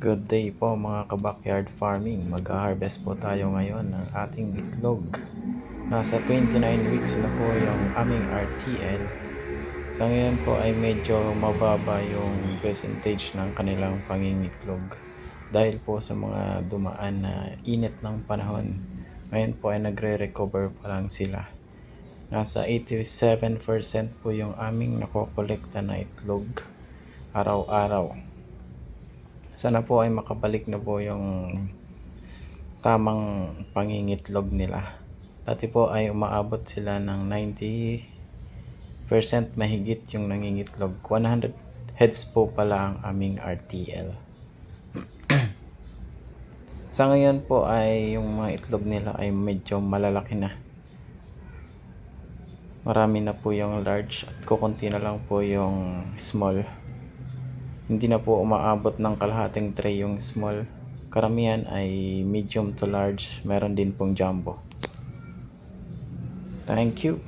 Good day po mga ka-backyard farming. Mag-harvest po tayo ngayon ng ating itlog. Nasa 29 weeks na po yung aming RTL. Sa ngayon po ay medyo mababa yung percentage ng kanilang pangingitlog. Dahil po sa mga dumaan na init ng panahon. Ngayon po ay nagre-recover pa lang sila. Nasa 87% po yung aming nakokolekta na itlog araw-araw. Sana po ay makabalik na po yung tamang pangingitlog nila. Dati po ay umaabot sila ng 90% mahigit yung nangingitlog. 100 heads po pala ang aming RTL. Sa ngayon po ay yung mga itlog nila ay medyo malalaki na. Marami na po yung large at kukunti na lang po yung small. Hindi na po umaabot ng kalahating tray yung small. Karamihan ay medium to large. Meron din pong jumbo. Thank you.